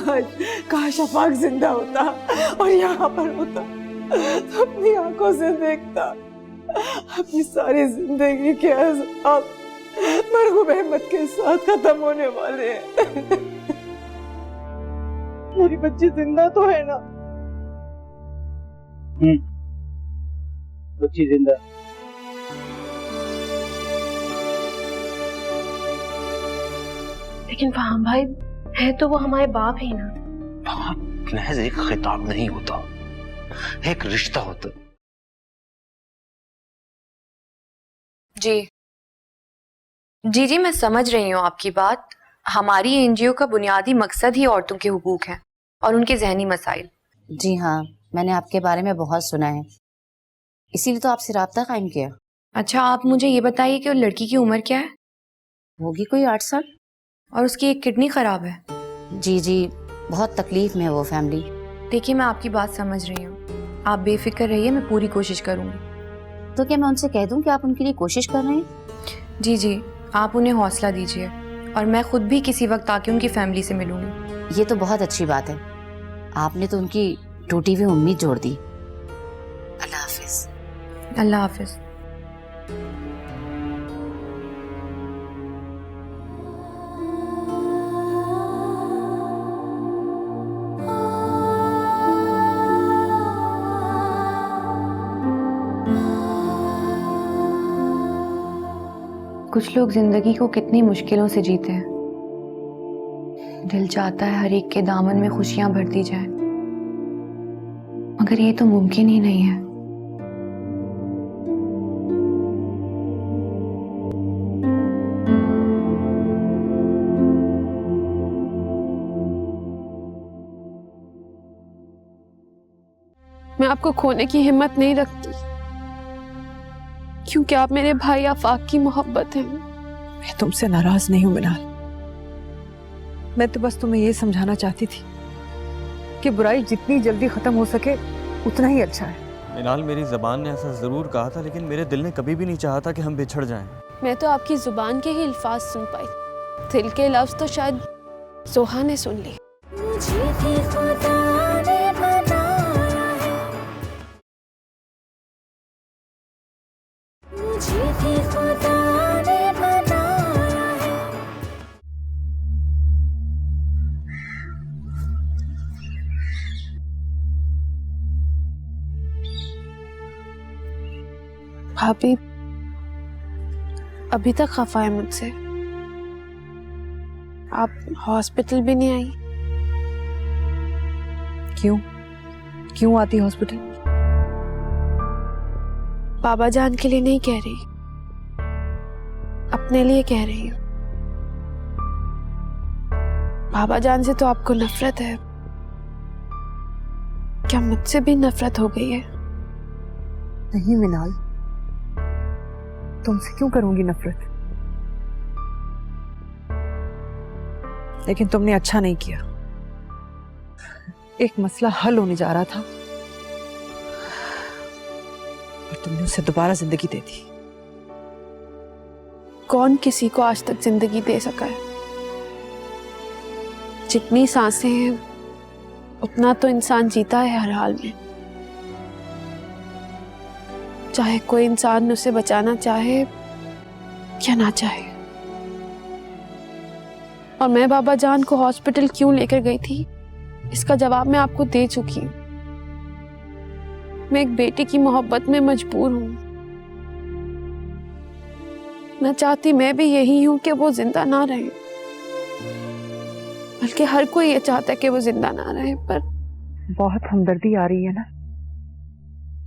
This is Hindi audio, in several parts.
काश अफाक जिंदा होता और यहाँ पर होता तो अपनी आंखों से देखता अपनी सारी जिंदगी के अज़ाब मरहूम अहमद के साथ खत्म होने वाले हैं। मेरी बच्ची जिंदा तो है ना? बच्ची जिंदा। लेकिन फहाम भाई, है तो वो हमारे बाप ही ना। महज एक खिताब नहीं होता, एक रिश्ता होता। जी जी जी, मैं समझ रही हूँ आपकी बात। हमारी एनजीओ का बुनियादी मकसद ही औरतों के हुकूक है और उनके जहनी मसाइल। जी हाँ, मैंने आपके बारे में बहुत सुना है, इसीलिए तो आपसे राब्ता कायम किया। अच्छा, आप मुझे ये बताइए कि वो लड़की की उम्र क्या है? होगी कोई 8 साल। और उसकी एक किडनी खराब है। जी जी, बहुत तकलीफ में है वो फैमिली। देखिए, मैं आपकी बात समझ रही हूँ, आप बेफिक्र रहिए, मैं पूरी कोशिश करूँगी। तो क्या मैं उनसे कह दूं कि आप उनके लिए कोशिश कर रहे हैं? जी जी, आप उन्हें हौसला दीजिए और मैं खुद भी किसी वक्त आके उनकी फैमिली से मिलूंगी। ये तो बहुत अच्छी बात है, आपने तो उनकी टूटी हुई उम्मीद जोड़ दी। अल्लाह हाफिज। अल्लाह हाफिज। कुछ लोग जिंदगी को कितनी मुश्किलों से जीते हैं। दिल चाहता है हर एक के दामन में खुशियां भर दी जाएं, मगर ये तो मुमकिन ही नहीं है। मैं आपको खोने की हिम्मत नहीं रखती, क्योंकि आप मेरे भाई आफाक की मोहब्बत हैं। मैं तुमसे नाराज नहीं हूं मिनाल, मैं तो बस तुम्हें ये समझाना चाहती थी कि बुराई जितनी जल्दी खत्म हो सके उतना ही अच्छा है। मिनाल, मेरी ज़बान ने ऐसा ज़रूर कहा था, लेकिन मेरे दिल ने कभी भी नहीं चाहा था कि हम बिछड़ जाएं। मैं तो आपकी जुबान के ही अल्फाज सुन पाई, दिल के लफ्ज तो शायद जोहा ने सुन ली। भाभी अभी तक खफा है मुझसे, आप हॉस्पिटल भी नहीं आई। क्यों क्यों आती हॉस्पिटल? बाबा जान के लिए नहीं कह रही, अपने लिए कह रही हूँ। बाबा जान से तो आपको नफरत है, क्या मुझसे भी नफरत हो गई है? नहीं मिनाल, तुमसे क्यों करूंगी नफरत? लेकिन तुमने अच्छा नहीं किया। एक मसला हल होने जा रहा था और तुमने उसे दोबारा जिंदगी दे दी। कौन किसी को आज तक जिंदगी दे सका है? जितनी सांसें हैं उतना तो इंसान जीता है हर हाल में, चाहे कोई इंसान उसे बचाना चाहे या ना चाहे। और मैं बाबा जान को हॉस्पिटल क्यों लेकर गई थी, इसका जवाब मैं आपको दे चुकी हूं। मैं एक बेटे की मोहब्बत में मजबूर हूं। मैं चाहती मैं भी यही हूं कि वो जिंदा ना रहे, बल्कि हर कोई ये चाहता है कि वो जिंदा ना रहे। पर बहुत हमदर्दी आ रही है ना,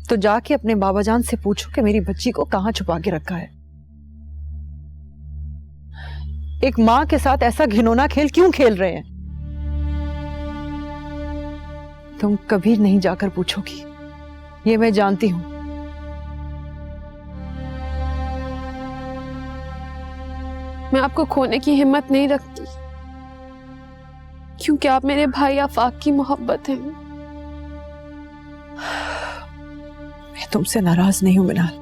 तो जाके अपने बाबा जान से पूछो कि मेरी बच्ची को कहां छुपा के रखा है। एक मां के साथ ऐसा घिनौना खेल क्यों खेल रहे हैं? तुम कभी नहीं जाकर पूछोगी, ये मैं जानती हूं। मैं आपको खोने की हिम्मत नहीं रखती, क्योंकि आप मेरे भाई आफाक की मोहब्बत हैं। मैं तुमसे नाराज नहीं हूं मिनाल,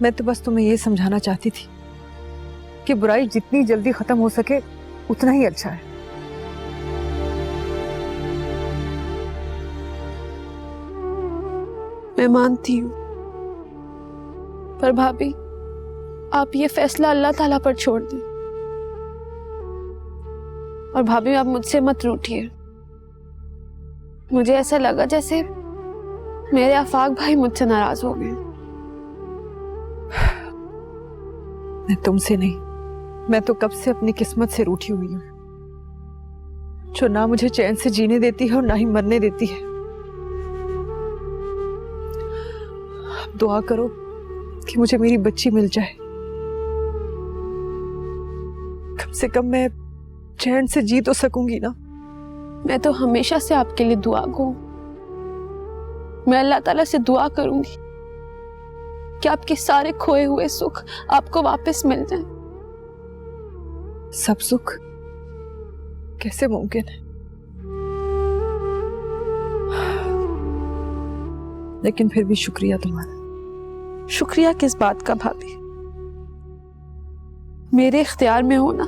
मैं तो बस तुम्हें ये समझाना चाहती थी कि बुराई जितनी जल्दी खत्म हो सके उतना ही अच्छा है। मैं मानती हूँ, पर भाभी आप ये फैसला अल्लाह ताला पर छोड़ दें। और भाभी आप मुझसे मत रूठिए। मुझे ऐसा लगा जैसे मेरे आफाक भाई मुझसे नाराज हो गए। मैं तुमसे नहीं, मैं तो कब से अपनी किस्मत से रूठी हुई हूं, जो ना मुझे चैन से जीने देती है और ना ही मरने देती है। अब दुआ करो कि मुझे मेरी बच्ची मिल जाए, कम से कम मैं चैन से जी तो सकूंगी ना। मैं तो हमेशा से आपके लिए दुआ गो। मैं अल्लाह ताला से दुआ करूंगी कि आपके सारे खोए हुए सुख आपको वापस मिल जाएं। सब सुख कैसे मुमकिन है? लेकिन फिर भी शुक्रिया तुम्हारा। शुक्रिया किस बात का भाभी? मेरे इख्तियार में हो ना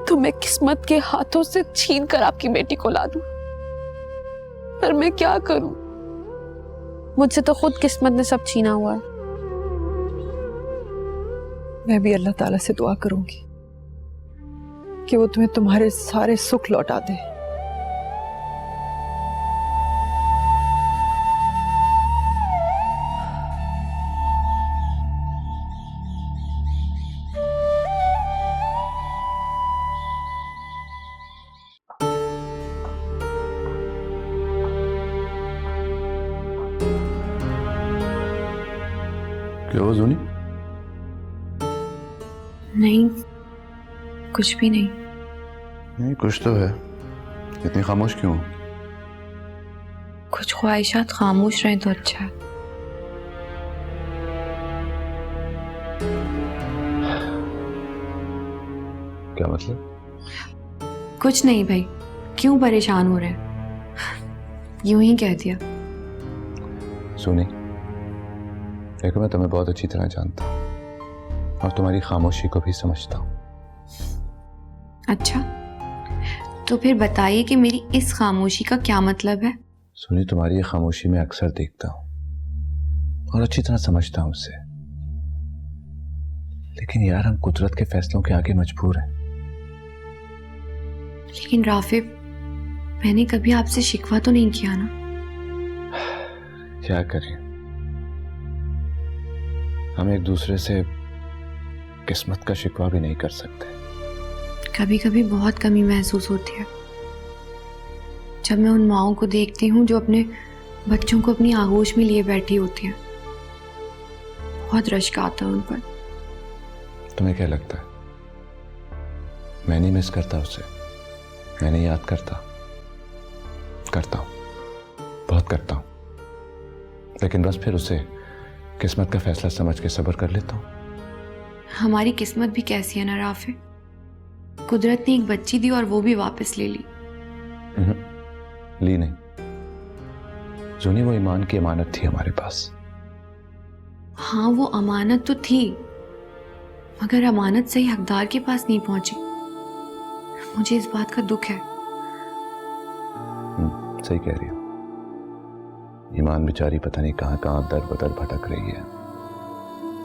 तो मैं किस्मत के हाथों से छीन कर आपकी बेटी को ला दूं, पर मैं क्या करूं? मुझसे तो खुद किस्मत ने सब छीना हुआ है। मैं भी अल्लाह ताला से दुआ करूंगी कि वो तुम्हें तुम्हारे सारे सुख लौटा दे। क्या हुआ जोनी? नहीं, कुछ भी नहीं। नहीं, कुछ तो है। इतनी खामोश क्यों हो? कुछ ख्वाहिशात खामोश रहे तो अच्छा है। क्या मतलब? कुछ नहीं भाई, क्यों परेशान हो रहे हैं? यूं ही कह दिया। सोनी, देखो मैं तुम्हें बहुत अच्छी तरह जानता हूँ और तुम्हारी खामोशी को भी समझता हूँ। अच्छा, तो फिर बताइए कि मेरी इस खामोशी का क्या मतलब है? सोनी, तुम्हारी ये खामोशी मैं अक्सर देखता हूँ और अच्छी तरह समझता हूँ उसे, लेकिन यार हम कुदरत के फैसलों के आगे मजबूर हैं। लेकिन राफे, मैंने कभी आपसे शिकवा तो नहीं किया ना? क्या करें, हम एक दूसरे से किस्मत का शिकवा भी नहीं कर सकते। कभी कभी बहुत कमी महसूस होती है जब मैं उन माओं को देखती हूँ जो अपने बच्चों को अपनी आगोश में लिए बैठी होती हैं। बहुत रश्क आता है उन पर। तुम्हें क्या लगता है मैं नहीं मिस करता उसे? मैं नहीं याद करता? करता हूँ, बहुत करता हूँ, लेकिन बस फिर उसे किस्मत का फैसला समझ के सब्र कर लेता हूँ। हमारी किस्मत भी कैसी है ना राफे, कुदरत ने एक बच्ची दी और वो भी वापस ले ली। ली नहीं जोनी, वो ईमान की अमानत थी हमारे पास। हाँ, वो अमानत तो थी, मगर अमानत सही हकदार के पास नहीं पहुंची। मुझे इस बात का दुख है। सही कह रही हो। ईमान बेचारी पता नहीं कहां कहां दर बदर भटक रही है।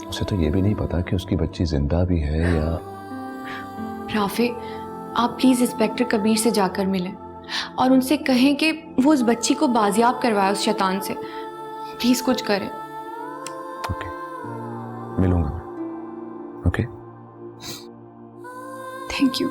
उसे तो ये भी नहीं पता कि उसकी बच्ची जिंदा भी है या। राफे, आप प्लीज इंस्पेक्टर कबीर से जाकर मिलें और उनसे कहें कि वो उस बच्ची को बाजियाब करवाए उस शैतान से। प्लीज कुछ करें। ओके, मिलूंगा मैं। Okay, thank you.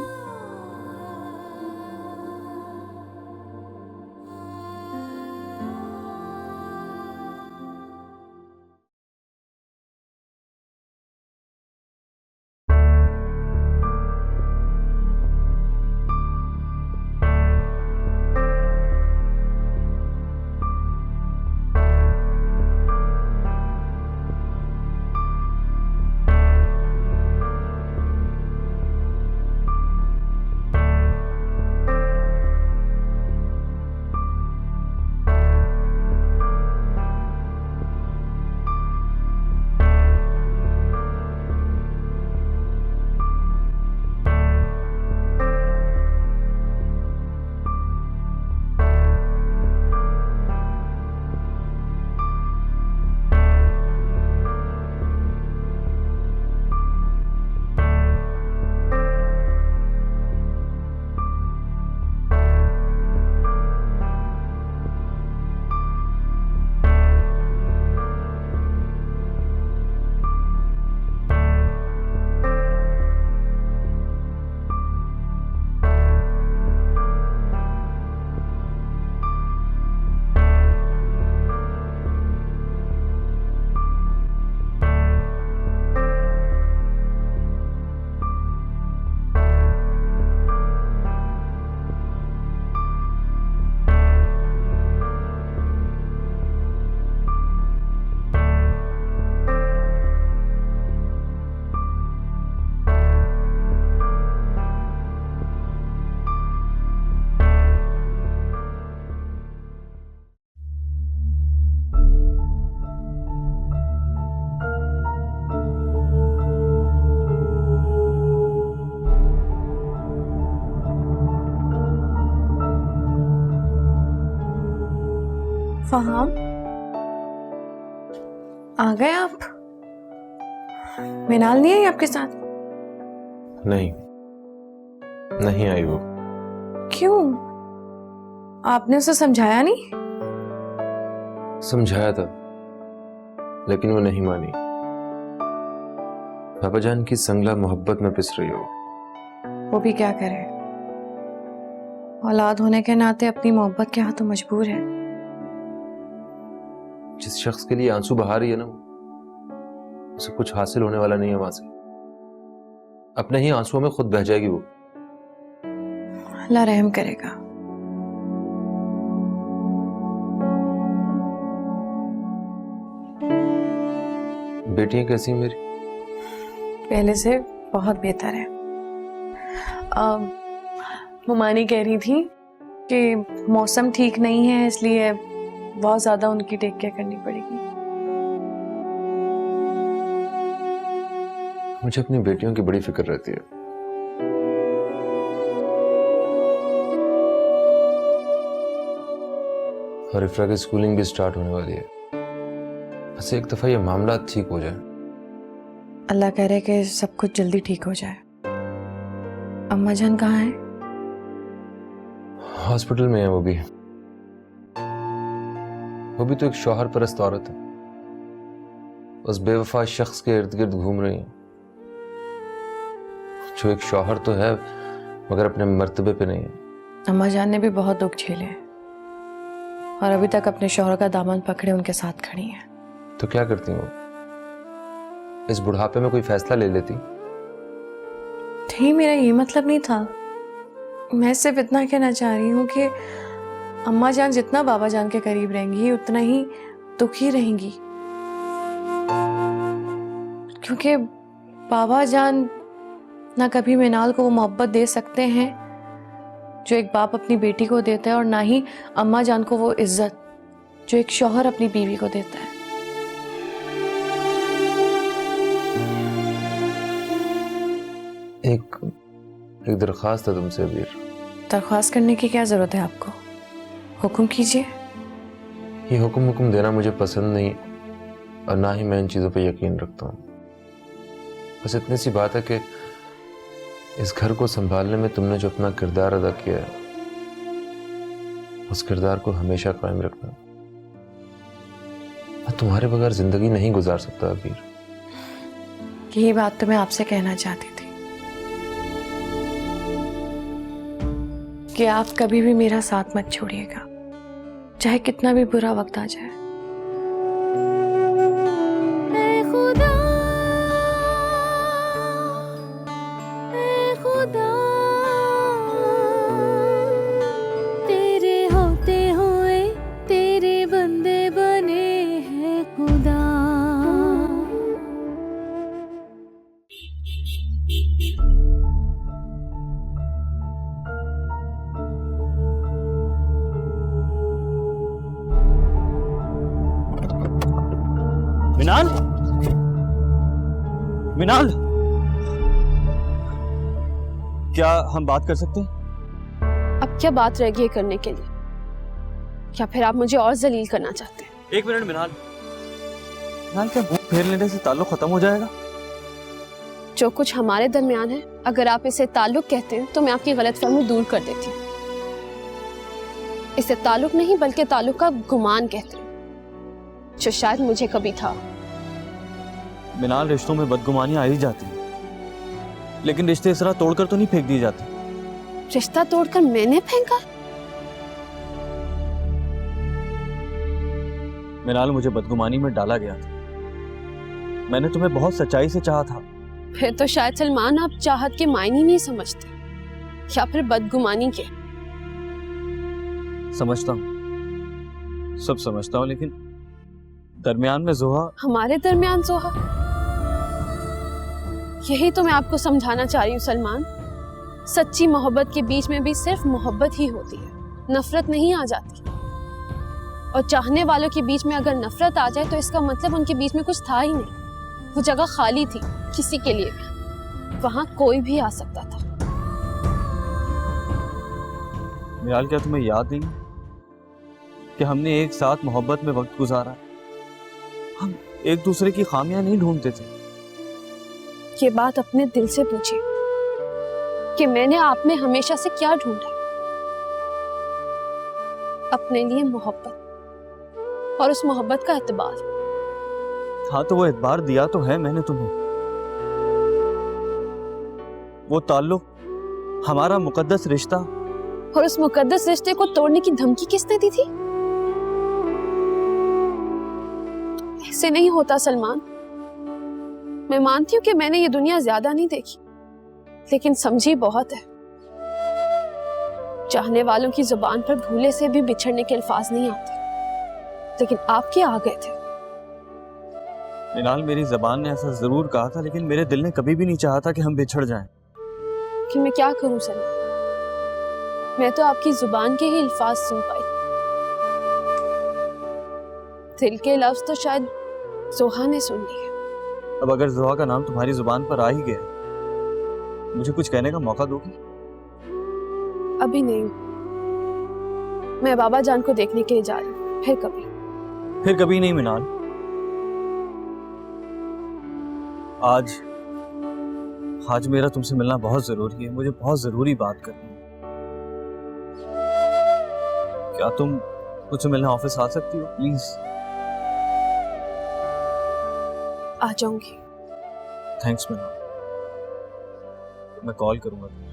फहाम, आ गए आप? मिनाल नहीं आई आपके साथ? नहीं, नहीं आई वो। क्यों? आपने उसे समझाया नहीं? समझाया था, लेकिन वो नहीं मानी। पापा जान की संगला मोहब्बत में पिस रही हो। वो भी क्या करे, औलाद होने के नाते अपनी मोहब्बत के हाथों मजबूर है। जिस शख्स के लिए आंसू बहा रही है ना, उसे कुछ हासिल होने वाला नहीं है वहां से। अपने ही आंसुओं में खुद बह जाएगी वो। अल्लाह रहम करेगा। बेटियां कैसी हैं मेरी? पहले से बहुत बेहतर है। ममानी कह रही थी कि मौसम ठीक नहीं है, इसलिए बहुत ज्यादा उनकी टेक केयर करनी पड़ेगी। मुझे अपनी बेटियों की बड़ी फिक्र रहती है। और इफ्रा की स्कूलिंग भी स्टार्ट होने वाली है। बस एक दफा ये मामला ठीक हो जाए। अल्लाह करे कि सब कुछ जल्दी ठीक हो जाए। अम्मा जान कहाँ है? हॉस्पिटल में है वो भी। वो भी तो एक शौहर परस्त औरत है, उस बेवफा शख्स के इर्द गिर्द घूम रही है, जो एक शौहर तो है मगर अपने मर्तबे पे नहीं है। अम्मा जान ने भी बहुत दुख झेले और अभी तक अपने शौहर का दामन पकड़े उनके साथ खड़ी हैं। तो क्या करती वो? इस बुढ़ापे में कोई फैसला ले लेती? नहीं, मेरा ये मतलब नहीं था। मैं सिर्फ इतना कहना चाह रही हूँ कि अम्मा जान जितना बाबा जान के करीब रहेंगी उतना ही दुखी रहेंगी, क्योंकि बाबा जान ना कभी मिनाल को वो मोहब्बत दे सकते हैं जो एक बाप अपनी बेटी को देता है, और ना ही अम्मा जान को वो इज्जत जो एक शौहर अपनी बीवी को देता है। एक दरख्वास्त है तुमसे अबीर। दरख्वास्त करने की क्या जरूरत है आपको? हुक्म कीजिए। ये हुक्म देना मुझे पसंद नहीं, और ना ही मैं इन चीज़ों पे यकीन रखता हूँ। बस इतनी सी बात है कि इस घर को संभालने में तुमने जो अपना किरदार अदा किया है, उस किरदार को हमेशा कायम रखना। मैं तुम्हारे बगैर जिंदगी नहीं गुजार सकता अबीर। यही बात तो मैं आपसे कहना चाहती थी कि आप कभी भी मेरा साथ मत छोड़िएगा, चाहे कितना भी बुरा वक्त आ जाए। तेरे होते हुए तेरे बंदे बने हैं खुदा। मिनाल, मिनाल, क्या हम बात कर सकते हैं? अब क्या बात रह गई है करने के लिए? क्या फिर आप मुझे और जलील करना चाहते हैं? एक मिनट मिनाल, मिनाल क्या मुंह फेर लेने से ताल्लुक खत्म हो जाएगा? जो कुछ हमारे दरमियान है, अगर आप इसे ताल्लुक कहते हैं तो मैं आपकी गलतफहमी दूर कर देती हूँ। इसे ताल्लुक नहीं बल्कि ताल्लुक का गुमान कहते हैं, जो शायद मुझे कभी था। मिनाल, रिश्तों में बदगुमानियां आ ही जाती हैं, लेकिन रिश्ते इस तरह तोड़कर तो नहीं फेंक दिए जाते। रिश्ता तोड़कर मैंने फेंका? मिनाल, मुझे बदगुमानी में डाला गया था। मैंने तुम्हें बहुत सच्चाई से चाहा था। फिर तो शायद सलमान आप चाहत के मायने नहीं समझते, या फिर बदगुमानी के। समझता हूँ, सब समझता हूँ, लेकिन दरमियान में जोहा। हमारे दरमियान जोहा? यही तो मैं आपको समझाना चाह रही हूँ सलमान। सच्ची मोहब्बत के बीच में भी सिर्फ मोहब्बत ही होती है, नफरत नहीं आ जाती। और चाहने वालों के बीच में अगर नफरत आ जाए तो इसका मतलब उनके बीच में कुछ था ही नहीं, वो जगह खाली थी किसी के लिए भी, वहां कोई भी आ सकता था। मिनाल, क्या तुम्हें याद नहीं कि कि हमने एक साथ मोहब्बत में वक्त गुजारा। हम एक दूसरे की खामियां नहीं ढूंढते थे। ये बात अपने दिल से पूछिए कि मैंने आप में हमेशा से क्या ढूंढा। अपने लिए मोहब्बत और उस मोहब्बत का एतबार। हाँ तो वो एतबार दिया तो है मैंने तुम्हें। वो ताल्लुक, हमारा मुकद्दस रिश्ता। और उस मुकद्दस रिश्ते को तोड़ने की धमकी किसने दी थी? ऐसे नहीं होता सलमान। मैं मानती हूँ कि मैंने ये दुनिया ज्यादा नहीं देखी, लेकिन समझी बहुत है। चाहने वालों की जुबान पर भूले से भी बिछड़ने के अल्फाज नहीं आते, लेकिन आपके आ गए थे। मिनाल, मेरी जबान ने ऐसा जरूर कहा था, लेकिन मेरे दिल ने कभी भी नहीं चाहा था कि हम बिछड़ जाएं। कि मैं क्या करूं सलमान, मैं तो आपकी जुबान के ही अल्फाज सुन पाई। दिल के लफ्ज तो शायद जोहा ने सुन लिए। अब अगर जोहा का नाम तुम्हारी जुबान पर आ ही गया, मुझे कुछ कहने का मौका दोगी? अभी नहीं, मैं बाबा जान को देखने के लिए जा रही हूँ। फिर कभी। फिर कभी नहीं मिनाल। आज मेरा तुमसे मिलना बहुत जरूरी है। मुझे बहुत जरूरी बात करनी है। क्या तुम मुझसे मिलने ऑफिस आ सकती हो प्लीज? आ जाऊंगी। थैंक्स मिनाल, मैं कॉल करूंगा तुम्हें।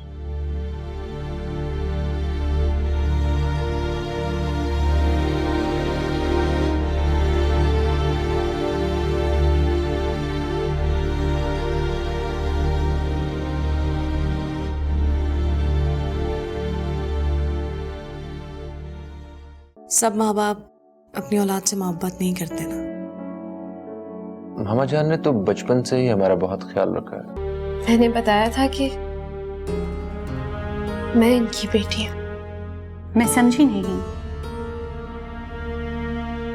सब माँ बाप अपनी औलाद से मोहब्बत नहीं करते ना। मामा जान ने तो बचपन से ही हमारा बहुत ख्याल रखा है। मैंने बताया था कि मैं इनकी बेटी हूँ। मैं समझी नहीं।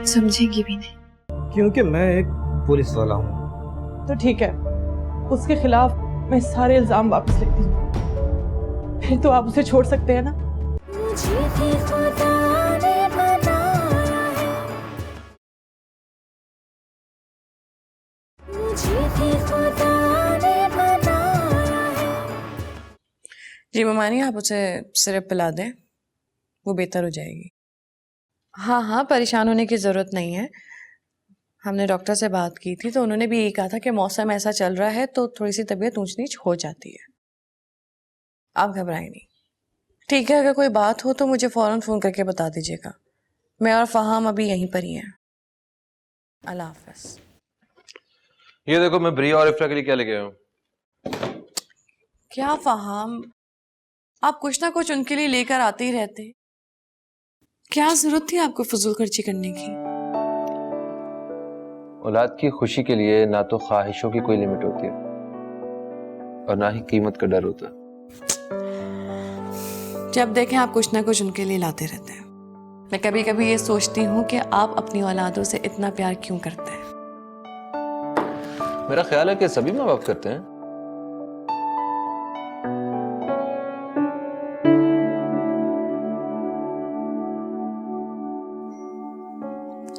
समझेगी भी नहीं। क्योंकि मैं एक पुलिस वाला हूँ। तो ठीक है, उसके खिलाफ मैं सारे इल्जाम वापस लेती हूँ। फिर तो आप उसे छोड़ सकते हैं ना। मुझे भी खुदा ने बनाया है, मुझे भी खुदा ने बनाया है। जी ममानी, आप उसे सिरप पिला दें, वो बेहतर हो जाएगी। हाँ हाँ, परेशान होने की ज़रूरत नहीं है। हमने डॉक्टर से बात की थी तो उन्होंने भी यही कहा था कि मौसम ऐसा चल रहा है तो थोड़ी सी तबीयत ऊंच नीच हो जाती है। आप घबराएं नहीं। ठीक है, अगर कोई बात हो तो मुझे फ़ौरन फ़ोन करके बता दीजिएगा। मैं और फ़हाम अभी यहीं पर ही हैं। अल्लाह हाफ़िज़। ये देखो, मैं ब्रिया और इफ्रा के लिए क्या लेके आया हूँ। क्या फ़हाम, आप कुछ ना कुछ उनके लिए लेकर आते ही रहते। क्या ज़रूरत थी आपको फजूल खर्ची करने की? औलाद की खुशी के लिए ना तो ख्वाहिशों की कोई लिमिट होती है और ना ही कीमत का डर होता है। जब देखें आप कुछ ना कुछ उनके लिए लाते रहते हैं। मैं कभी कभी ये सोचती हूँ कि आप अपनी औलादों से इतना प्यार क्यों करते हैं। मेरा ख्याल है कि सभी माँ बाप करते हैं।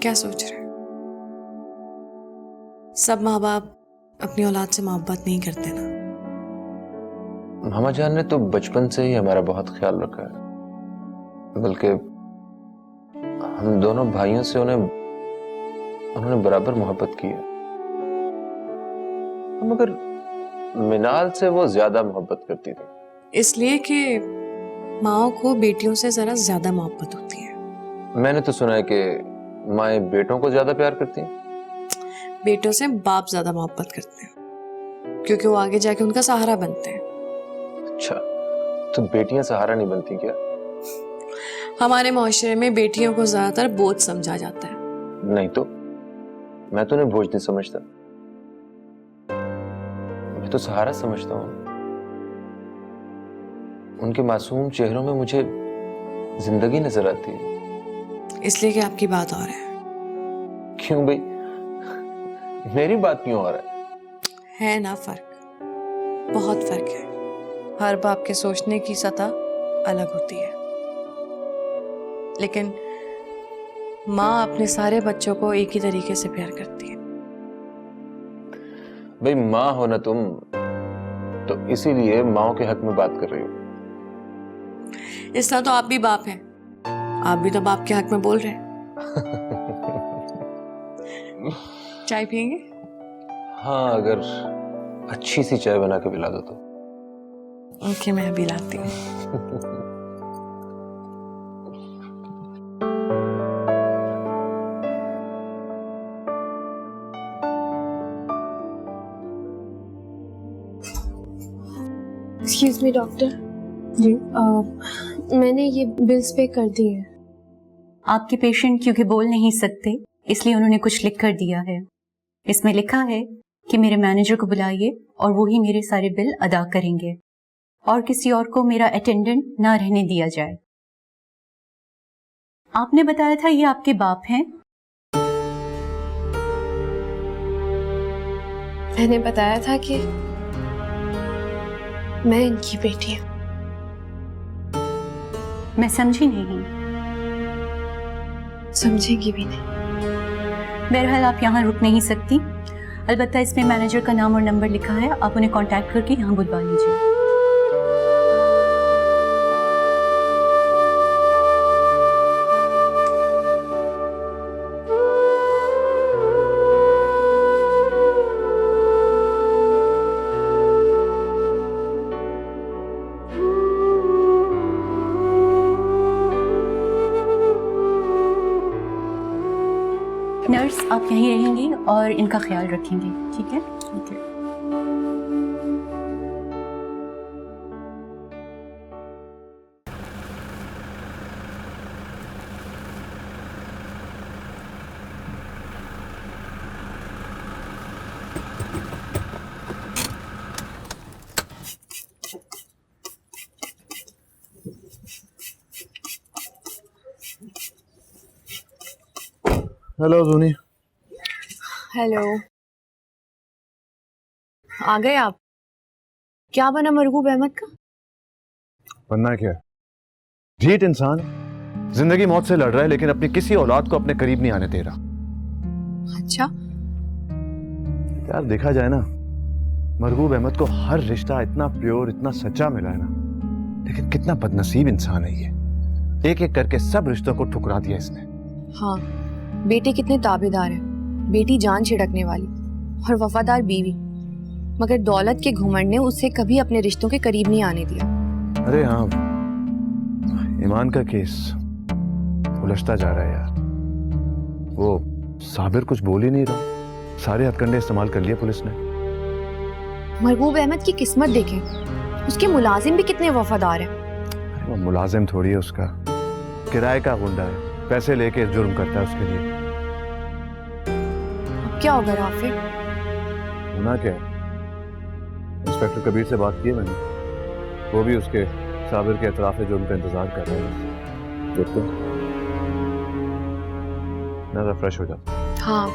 क्या सोच रहे हैं? सब माँ बाप अपनी औलाद से मोहब्बत नहीं करते ना। मामा जान ने तो बचपन से ही हमारा बहुत ख्याल रखा है, बल्कि हम दोनों भाइयों से उन्होंने बराबर मोहब्बत की है। मगर मिनाल से वो ज्यादा मोहब्बत करती थी। इसलिए कि माओ को बेटियों से जरा ज्यादा मोहब्बत होती है। मैंने तो सुना है कि माएं बेटों को ज्यादा प्यार करती हैं। बेटों से बाप ज्यादा मोहब्बत करते हैं क्योंकि वो आगे जाके उनका सहारा बनते हैं। अच्छा, तो बेटियां सहारा नहीं बनती क्या? हमारे माशरे में बेटियों को ज्यादातर बोझ समझा जाता है। नहीं तो मैं तो उन्हें बोझ नहीं समझता, मैं तो सहारा समझता हूँ। उनके मासूम चेहरों में मुझे जिंदगी नजर आती है। इसलिए कि आपकी बात और है। क्यों भाई, मेरी बात क्यों हो रहा है ना फर्क, बहुत फर्क है। हर बाप के सोचने की सतह अलग होती है, लेकिन माँ अपने सारे बच्चों को एक ही तरीके से प्यार करती है। भाई माँ हो ना तुम, तो इसीलिए माँ के हक में बात कर रही हो। इस तरह तो आप भी बाप हैं, आप भी तो बाप के हक में बोल रहे हैं। चाय पियेंगे? हाँ, अगर अच्छी सी चाय बना के पिला दो तो। ओके, मैं अभी लाती हूँ। एक्सक्यूज मी डॉक्टर जी, मैंने ये बिल्स पे कर दिए हैं। आपके पेशेंट क्योंकि बोल नहीं सकते इसलिए उन्होंने कुछ लिख कर दिया है। इसमें लिखा है कि मेरे मैनेजर को बुलाइए और वो ही मेरे सारे बिल अदा करेंगे और किसी और को मेरा अटेंडेंट ना रहने दिया जाए। आपने बताया था ये आपके बाप हैं? मैंने बताया था कि मैं इनकी बेटी हूँ। मैं समझी नहीं। समझेंगी भी नहीं। बहरहाल आप यहाँ रुक नहीं सकती, अलबत्ता इसमें मैनेजर का नाम और नंबर लिखा है, आप उन्हें कांटेक्ट करके यहाँ बुलवा लीजिए। नर्स आप यहीं रहेंगी और इनका ख्याल रखेंगे, ठीक है? ठीक है। हेलो जूनी। हेलो, आ गए आप? क्या बना मरगूब अहमद का? बनना क्या? ढीठ इंसान जिंदगी मौत से लड़ रहा है लेकिन अपनी किसी औलाद को अपने करीब नहीं आने दे रहा। अच्छा, यार देखा जाए ना, मरगूब अहमद को हर रिश्ता इतना प्योर, इतना सच्चा मिला है ना, लेकिन कितना बदनसीब इंसान है ये। एक एक करके सब रिश्तों को ठुकरा दिया इसने। हाँ, बेटे कितने ताबेदार हैं, बेटी जान छिड़कने वाली और वफादार बीवी, मगर दौलत के घुमंड ने उसे कभी अपने रिश्तों के करीब नहीं आने दिया। अरे हाँ, ईमान का केस उलझता जा रहा है यार। वो साबिर कुछ बोल ही नहीं रहा, सारे हथकंडे इस्तेमाल कर लिए पुलिस ने। मरगूब अहमद की किस्मत देखें, उसके मुलाजिम भी कितने वफादार हैं। अरे वो मुलाजिम थोड़ी है उसका, किराए का गुंडा है, पैसे लेके जुर्म करता है उसके लिए। अब क्या होगा राफे? होना क्या है? इंस्पेक्टर कबीर से बात की है मैंने, वो भी उसके साबिर के एतराफ जुर्म का इंतजार कर रहा है। देखते हैं, नजर फ्रेश हो जाता। हाँ,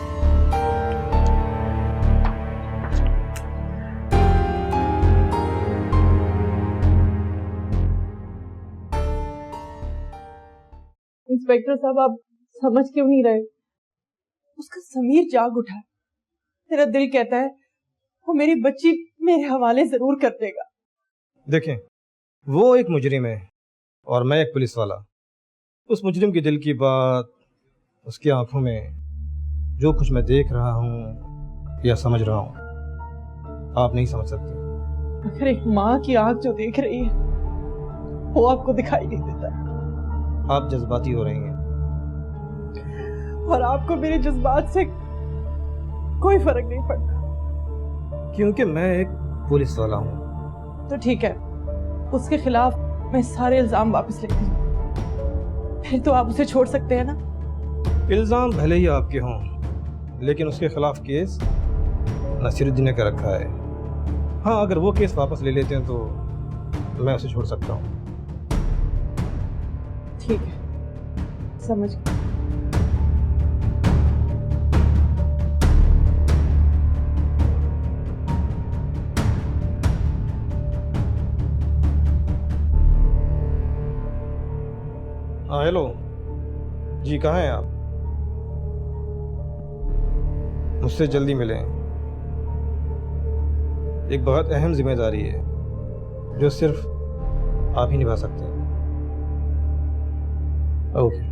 इंस्पेक्टर साहब, आप समझ क्यों नहीं रहे? उसका ज़मीर जाग उठा है। मेरा दिल कहता है वो मेरी बच्ची मेरे हवाले जरूर कर देगा। देखें, वो एक मुजरिम है और मैं एक पुलिस वाला। उस मुजरिम के दिल की बात, उसकी आंखों में जो कुछ मैं देख रहा हूँ या समझ रहा हूँ, आप नहीं समझ सकते। अगर एक माँ की आंख जो देख रही है वो आपको दिखाई नहीं देता, आप जज्बाती हो रही हैं। और आपको मेरे जज्बात से कोई फर्क नहीं पड़ता। क्योंकि मैं एक पुलिस वाला हूँ। तो ठीक है, उसके खिलाफ मैं सारे इल्जाम वापस लेती हूँ, फिर तो आप उसे छोड़ सकते हैं ना? इल्जाम भले ही आपके हों, लेकिन उसके खिलाफ केस नसीरुद्दीन ने कर रखा है। हाँ, अगर वो केस वापस ले लेते हैं तो मैं उसे छोड़ सकता हूँ। ठीक है, समझ गई। हाँ हेलो जी, कहाँ हैं आप? मुझसे जल्दी मिलें। एक बहुत अहम जिम्मेदारी है जो सिर्फ आप ही निभा सकते हैं। ओके।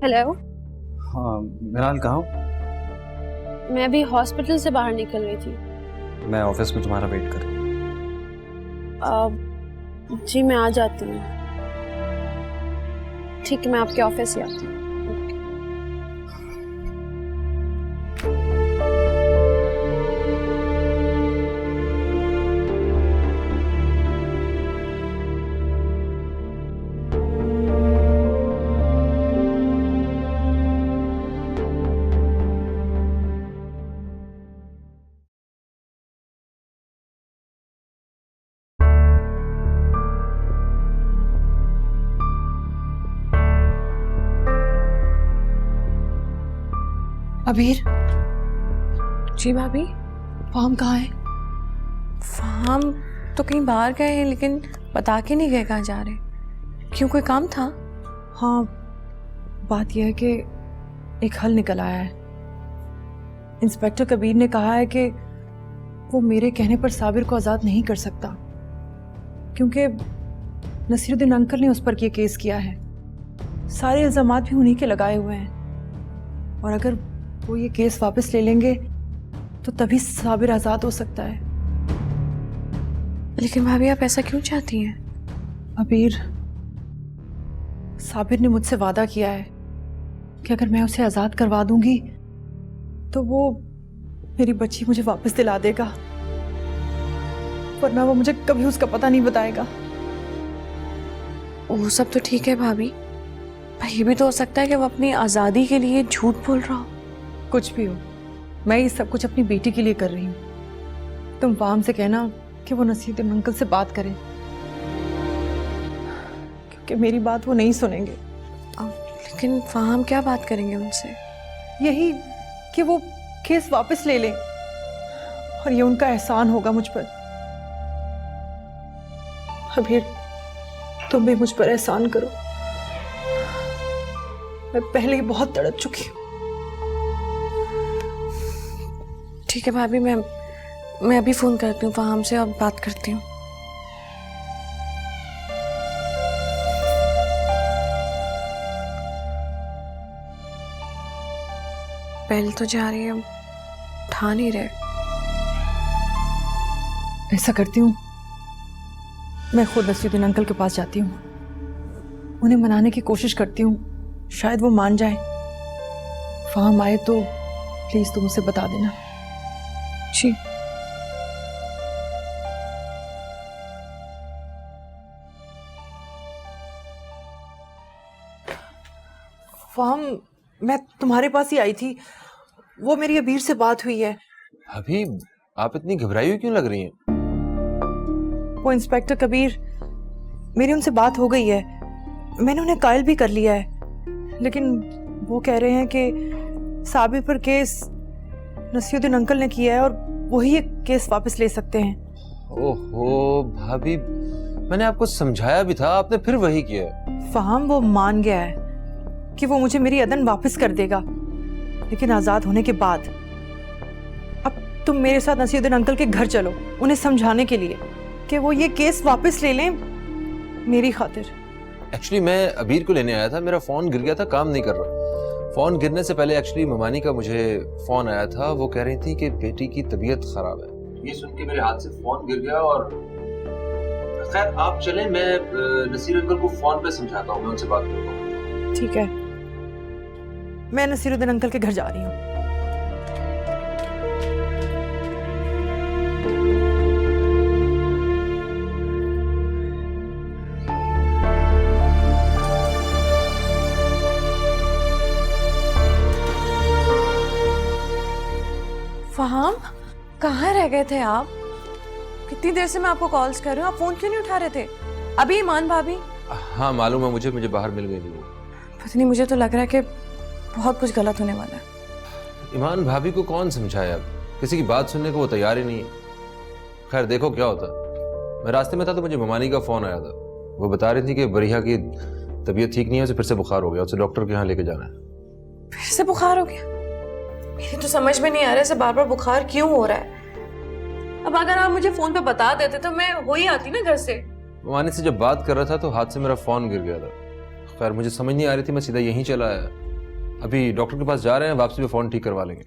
हेलो। हाँ मिनाल कहाँ हो? मैं अभी हॉस्पिटल से बाहर निकल रही थी। मैं ऑफिस में तुम्हारा वेट कर। जी मैं आ जाती हूँ। ठीक है, मैं आपके ऑफिस ही आती हूँ। अबीर। जी भाभी। फार्म कहाँ है? फार्म तो कहीं बाहर गए हैं, लेकिन बता के नहीं गए कहाँ जा रहे। क्यों, कोई काम था? हाँ, बात यह है कि एक हल निकल आया है। इंस्पेक्टर कबीर ने कहा है कि वो मेरे कहने पर साबिर को आज़ाद नहीं कर सकता, क्योंकि नसीरुद्दीन अंकल ने उस पर यह केस किया है। सारे इल्ज़ामात भी उन्हीं के लगाए हुए हैं, और अगर वो ये केस वापस ले लेंगे तो तभी साबिर आज़ाद हो सकता है। लेकिन भाभी आप ऐसा क्यों चाहती हैं? अबीर, साबिर ने मुझसे वादा किया है कि अगर मैं उसे आज़ाद करवा दूंगी तो वो मेरी बच्ची मुझे वापस दिला देगा, वरना वो मुझे कभी उसका पता नहीं बताएगा। वो सब तो ठीक है भाभी, पर ये भी तो हो सकता है कि वो अपनी आज़ादी के लिए झूठ बोल रहा हो। कुछ भी हो, मैं ये सब कुछ अपनी बेटी के लिए कर रही हूँ। तुम फाहम से कहना कि वो नसीरुद्दीन अंकल से बात करें, क्योंकि मेरी बात वो नहीं सुनेंगे। लेकिन फाहम क्या बात करेंगे उनसे? यही कि वो केस वापस ले लें, और ये उनका एहसान होगा मुझ पर। अबीर, तुम भी मुझ पर एहसान करो। मैं पहले ही बहुत तड़प चुकी हूँ। ठीक है भाभी, मैं अभी फोन करती हूँ फाहम से और बात करती हूँ। पहले तो जा रही है, उठा नहीं रहे। ऐसा करती हूँ, मैं खुद नसीरुद्दीन अंकल के पास जाती हूँ, उन्हें मनाने की कोशिश करती हूँ, शायद वो मान जाए। फाहम आए तो प्लीज तुम उसे बता देना। जी। फाहम, मैं तुम्हारे पास ही आई थी, वो मेरी अबीर से बात हुई है। अभी आप इतनी घबराई हुई क्यों लग रही हैं? वो इंस्पेक्टर कबीर, मेरी उनसे बात हो गई है, मैंने उन्हें कायल भी कर लिया है, लेकिन वो कह रहे हैं कि साबिर पर केस नसीरुद्दीन अंकल ने किया है और वही ये केस वापस ले सकते हैं। ओहो भाभी, मैंने आपको समझाया भी था, आपने फिर वही किया। फाहम, वो मान गया है कि वो मुझे मेरी अदन वापस कर देगा, लेकिन आज़ाद होने के बाद। अब तुम मेरे साथ नसीरुद्दीन अंकल के घर चलो, उन्हें समझाने के लिए कि वो ये केस वापस ले लें मेरी खातिर। एक्चुअली मैं अबीर को लेने आया था, मेरा फोन गिर गया था, काम नहीं कर रहा। फोन गिरने से पहले एक्चुअली ममानी का मुझे फोन आया था, वो कह रही थी कि बेटी की तबीयत खराब है। ये सुन के मेरे हाथ से फोन गिर गया और खैर आप चलें, मैं नसीर अंकल को फोन पे समझाता हूँ, मैं उनसे बात करूँगा। ठीक है, मैं नसीरुद्दीन अंकल के घर जा रही हूँ। फहाम, कहाँ रह गए थे आप? कितनी देर से मैं आपको कॉल्स कर रही हूँ, आप फोन क्यों नहीं उठा रहे थे? अभी ईमान भाभी? हाँ मालूम है मुझे बाहर मिल गई थी वो। पता नहीं, मुझे तो लग रहा है कि बहुत कुछ गलत होने वाला है। ईमान भाभी को कौन समझाए, अब किसी की बात सुनने को वो तैयार ही नहीं है। खैर देखो क्या होता। मैं रास्ते में था तो मुझे ममानी का फोन आया था, वो बता रही थी कि बरिया की तबीयत ठीक नहीं है, उसे फिर से बुखार हो गया, उसे डॉक्टर के यहाँ लेके जाना है। फिर से बुखार हो गया? मेरे तो समझ में नहीं आ रहा है बार बार बुखार क्यों हो रहा है। अब अगर आप मुझे फोन पे बता देते तो मैं हो ही आती ना घर से। ममानी से जब बात कर रहा था तो हाथ से मेरा फोन गिर गया था। खैर मुझे समझ नहीं आ रही थी, मैं सीधा यहीं चला आया। अभी डॉक्टर के पास जा रहे हैं, वापसी में फोन ठीक करवा लेंगे।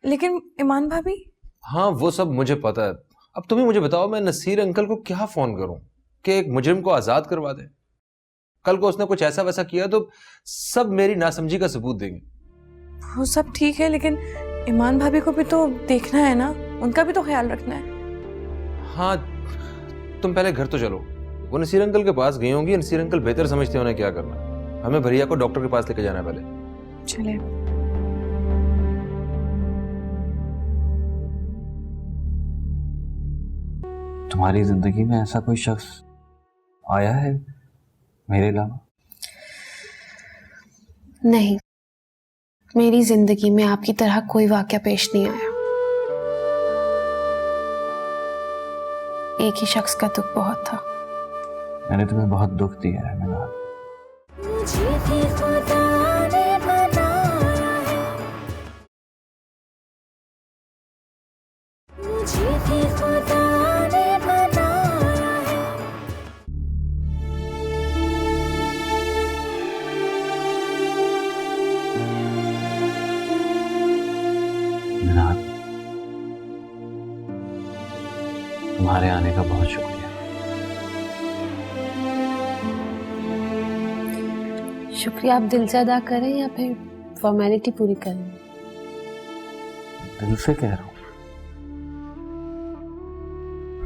लेकिन ईमान भाभी? हाँ वो सब मुझे पता है। अब तुम ही मुझे बताओ, मैं नसीर अंकल को क्या फोन करूं कि एक मुजरिम को आजाद करवा दे? कल को उसने कुछ ऐसा वैसा किया तो सब मेरी नासमझी का सबूत देंगे। वो सब ठीक है, लेकिन ईमान भाभी को भी तो देखना है ना, उनका भी तो ख्याल रखना है। हाँ तुम पहले घर तो चलो, वो नसीर अंकल के पास गई होंगी, नसीर अंकल बेहतर समझते हैं उन्हें क्या करना है। हमें भरिया को डॉक्टर के पास लेके जाना है पहले। चले। तुम्हारी जिंदगी में ऐसा कोई शख्स आया है मेरे अलावा? नहीं, मेरी जिंदगी में आपकी तरह कोई वाकया पेश नहीं आया। एक ही शख्स का दुख बहुत था। मैंने तुम्हें बहुत दुख दिया है मिनाल। मुझे भी खुदा ने बनाया है, मुझे भी खुदा ने बनाया है। मिनाल, तुम्हारे आने का बहुत शुक्रिया। शुक्रिया आप दिल से अदा करें या फिर फॉर्मेलिटी पूरी करें? दिल से कह रहा हूं,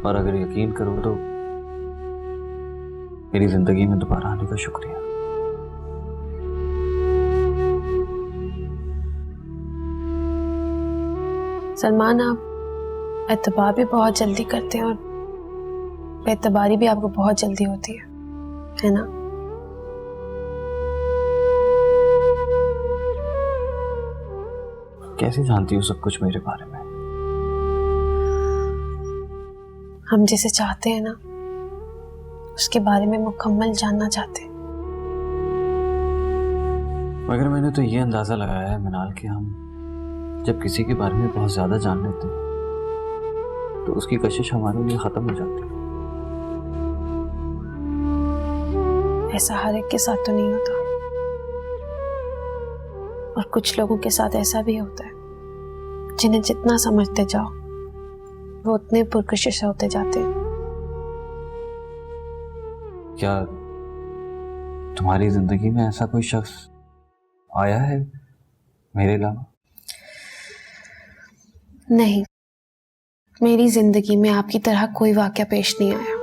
और अगर यकीन करो तो मेरी जिंदगी में दोबारा आने का शुक्रिया। सलमान, आप एतबार भी बहुत जल्दी करते हैं और बेतबारी भी आपको बहुत जल्दी होती है ना? कैसे जानती हो सब कुछ मेरे बारे में? हम जिसे चाहते हैं ना, उसके बारे में मुकम्मल जानना चाहते हैं। मगर मैंने तो ये अंदाजा लगाया है मिनाल कि हम जब किसी के बारे में बहुत ज्यादा जान लेते हैं तो उसकी कशिश हमारे लिए खत्म हो जाती है। ऐसा हर एक के साथ तो नहीं होता, और कुछ लोगों के साथ ऐसा भी होता है जिन्हें जितना समझते जाओ वो उतने पुरकशिश होते जाते हैं। क्या तुम्हारी जिंदगी में ऐसा कोई शख्स आया है मेरे अलावा? नहीं, मेरी जिंदगी में आपकी तरह कोई वाकया पेश नहीं आया।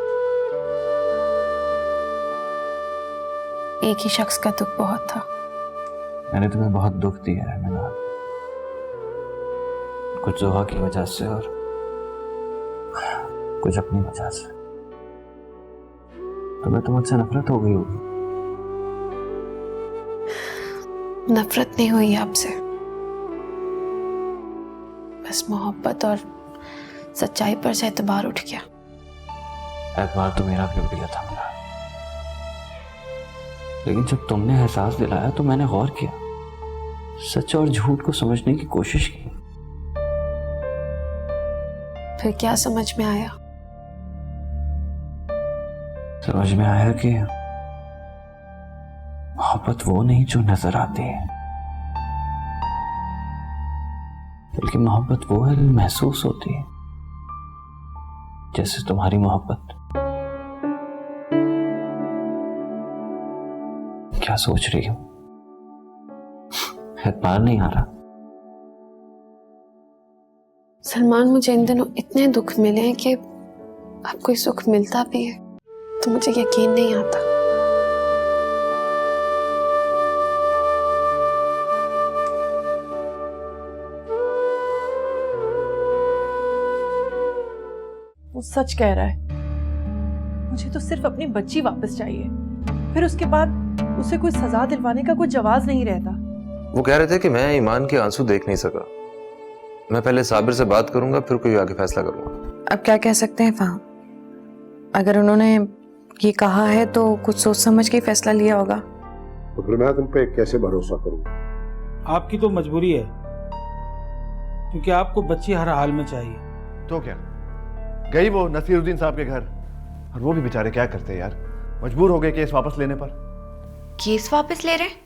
एक ही शख्स का दुख बहुत था। मैंने तुम्हें बहुत दुख दिया है मिनाल, कुछ जोहा की वजह से और कुछ अपनी वजह से। तुम्हें तो मुझसे नफरत हो गई होगी। नफरत नहीं हुई आपसे, बस मोहब्बत और सच्चाई पर से एतबार उठ गया। एतबार तो मेरा भी उठ गया था मिनाल, लेकिन जब तुमने एहसास दिलाया तो मैंने गौर किया, सच और झूठ को समझने की कोशिश की। फिर क्या समझ में आया? समझ में आया कि मोहब्बत वो नहीं जो नजर आती है, बल्कि मोहब्बत वो है जो महसूस होती है, जैसे तुम्हारी मोहब्बत। क्या सोच रही हो? एतबार नहीं आ रहा। सलमान, मुझे इन दिनों इतने दुख मिले हैं कि अब कोई सुख मिलता भी है तो मुझे यकीन नहीं आता। वो सच कह रहा है। मुझे तो सिर्फ अपनी बच्ची वापस चाहिए, फिर उसके बाद उसे कोई सजा दिलवाने का कोई जवाब नहीं रहता। वो कह रहे थे कि मैं ईमान के आंसू देख नहीं सका। मैं पहले साबिर से बात करूंगा, फिर कोई आगे फैसला करूंगा। अब क्या कह सकते हैं फहम? अगर उन्होंने ये कहा है तो कुछ सोच समझ के ही फैसला लिया होगा। तो फिर मैं तुम पे कैसे भरोसा करूं? आपकी तो मजबूरी है, क्योंकि आपको बच्ची हर हाल में चाहिए। तो क्या, गई वो नसीरुद्दीन साहब के घर, और वो भी बेचारे क्या करते यार, मजबूर हो गए केस वापस लेने पर। केस वापस ले रहे?